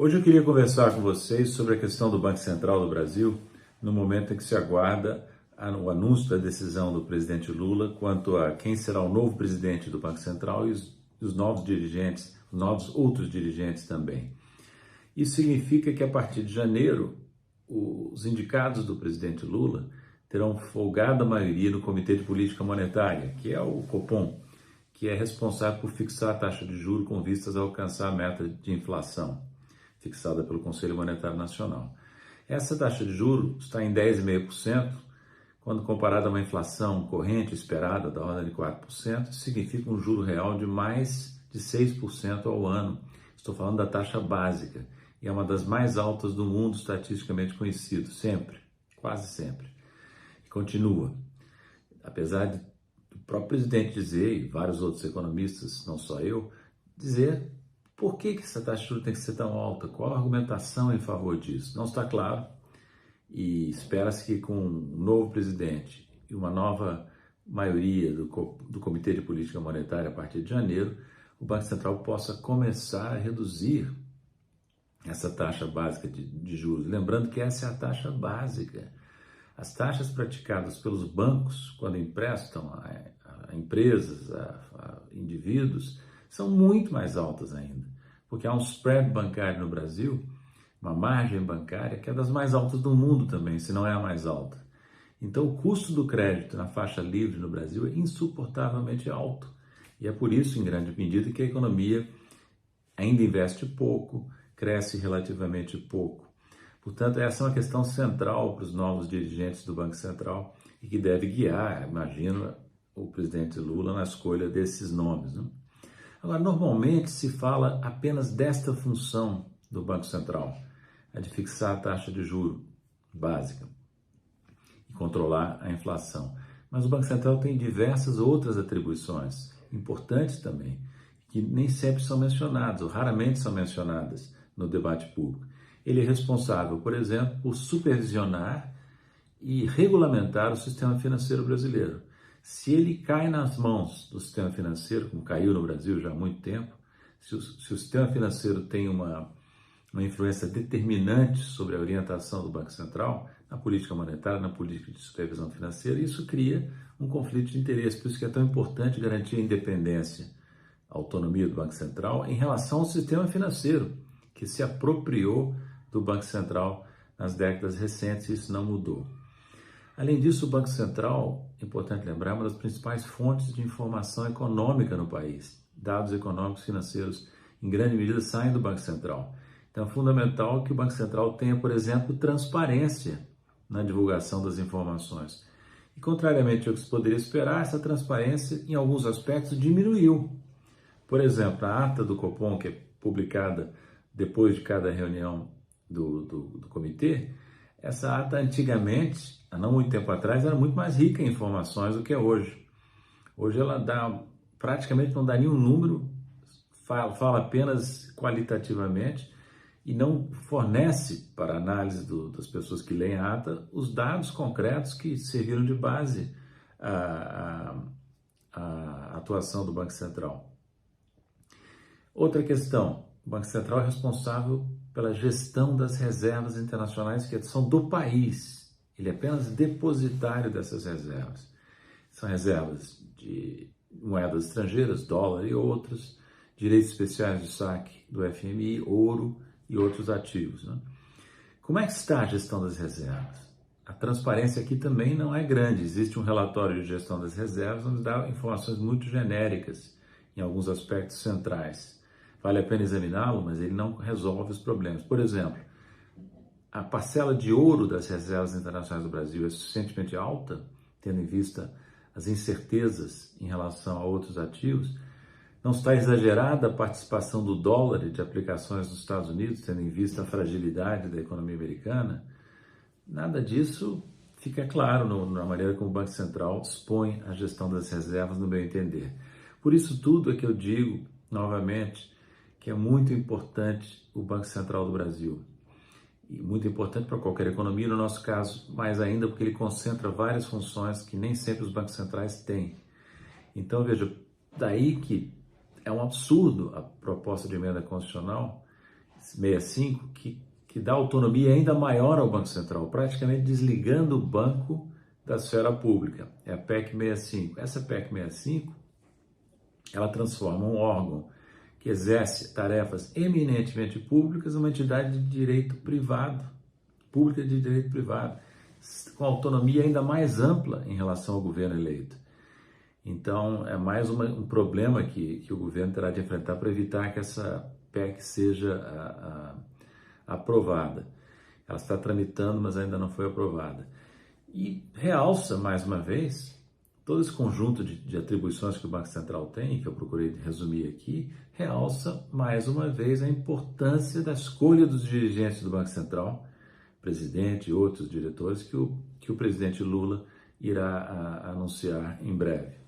Hoje eu queria conversar com vocês sobre a questão do Banco Central do Brasil, no momento em que se aguarda o anúncio da decisão do presidente Lula quanto a quem será o novo presidente do Banco Central e os novos dirigentes, os novos outros dirigentes também. Isso significa que a partir de janeiro, os indicados do presidente Lula terão folgada maioria no Comitê de Política Monetária, que é o Copom, que é responsável por fixar a taxa de juros com vistas a alcançar a meta de inflação fixada pelo Conselho Monetário Nacional. Essa taxa de juros está em 10,5%, quando comparada a uma inflação corrente esperada da ordem de 4%, significa um juro real de mais de 6% ao ano. Estou falando da taxa básica, e é uma das mais altas do mundo estatisticamente conhecido, sempre, quase sempre. E continua. Apesar do próprio presidente dizer, e vários outros economistas, não só eu, dizer por que essa taxa de juros tem que ser tão alta, qual a argumentação em favor disso? Não está claro, e espera-se que com um novo presidente e uma nova maioria do Comitê de Política Monetária a partir de janeiro, o Banco Central possa começar a reduzir essa taxa básica de juros. Lembrando que essa é a taxa básica. As taxas praticadas pelos bancos quando emprestam a empresas, a indivíduos, são muito mais altas ainda, porque há um spread bancário no Brasil, uma margem bancária que é das mais altas do mundo também, se não é a mais alta. Então o custo do crédito na faixa livre no Brasil é insuportavelmente alto, e é por isso, em grande medida, que a economia ainda investe pouco, cresce relativamente pouco. Portanto, essa é uma questão central para os novos dirigentes do Banco Central e que deve guiar, imagino, o presidente Lula na escolha desses nomes, né? Agora, normalmente se fala apenas desta função do Banco Central, a de fixar a taxa de juro básica e controlar a inflação. Mas o Banco Central tem diversas outras atribuições, importantes também, que nem sempre são mencionadas, ou raramente são mencionadas no debate público. Ele é responsável, por exemplo, por supervisionar e regulamentar o sistema financeiro brasileiro. Se ele cai nas mãos do sistema financeiro, como caiu no Brasil já há muito tempo, se o sistema financeiro tem uma influência determinante sobre a orientação do Banco Central, na política monetária, na política de supervisão financeira, isso cria um conflito de interesse. Por isso que é tão importante garantir a independência, a autonomia do Banco Central em relação ao sistema financeiro, que se apropriou do Banco Central nas décadas recentes, e isso não mudou. Além disso, o Banco Central, importante lembrar, é uma das principais fontes de informação econômica no país. Dados econômicos e financeiros, em grande medida, saem do Banco Central. Então, é fundamental que o Banco Central tenha, por exemplo, transparência na divulgação das informações. E, contrariamente ao que se poderia esperar, essa transparência, em alguns aspectos, diminuiu. Por exemplo, a ata do Copom, que é publicada depois de cada reunião do comitê, essa ata antigamente, há não muito tempo atrás, era muito mais rica em informações do que é hoje. Hoje ela praticamente não dá nenhum número, fala apenas qualitativamente e não fornece para a análise das pessoas que leem a ata os dados concretos que serviram de base à atuação do Banco Central. Outra questão, o Banco Central é responsável pela gestão das reservas internacionais que são do país. Ele é apenas depositário dessas reservas. São reservas de moedas estrangeiras, dólar e outros, direitos especiais de saque do FMI, ouro e outros ativos, né? Como é que está a gestão das reservas? A transparência aqui também não é grande. Existe um relatório de gestão das reservas onde dá informações muito genéricas em alguns aspectos centrais. Vale a pena examiná-lo, mas ele não resolve os problemas. Por exemplo, a parcela de ouro das reservas internacionais do Brasil é suficientemente alta, tendo em vista as incertezas em relação a outros ativos? Não está exagerada a participação do dólar e de aplicações nos Estados Unidos, tendo em vista a fragilidade da economia americana? Nada disso fica claro na maneira como o Banco Central dispõe a gestão das reservas, no meu entender. Por isso tudo é que eu digo, novamente, que é muito importante o Banco Central do Brasil. E muito importante para qualquer economia, no nosso caso, mais ainda, porque ele concentra várias funções que nem sempre os bancos centrais têm. Então, veja, daí que é um absurdo a proposta de emenda constitucional 65, que dá autonomia ainda maior ao Banco Central, praticamente desligando o banco da esfera pública. É a PEC 65. Essa PEC 65, ela transforma um órgão que exerce tarefas eminentemente públicas numa entidade de direito privado, pública de direito privado, com autonomia ainda mais ampla em relação ao governo eleito. Então, é mais um problema que o governo terá de enfrentar para evitar que essa PEC seja aprovada. Ela está tramitando, mas ainda não foi aprovada. E realça, mais uma vez, todo esse conjunto de atribuições que o Banco Central tem, que eu procurei resumir aqui, realça, mais uma vez, a importância da escolha dos dirigentes do Banco Central, presidente e outros diretores, que o presidente Lula irá anunciar em breve.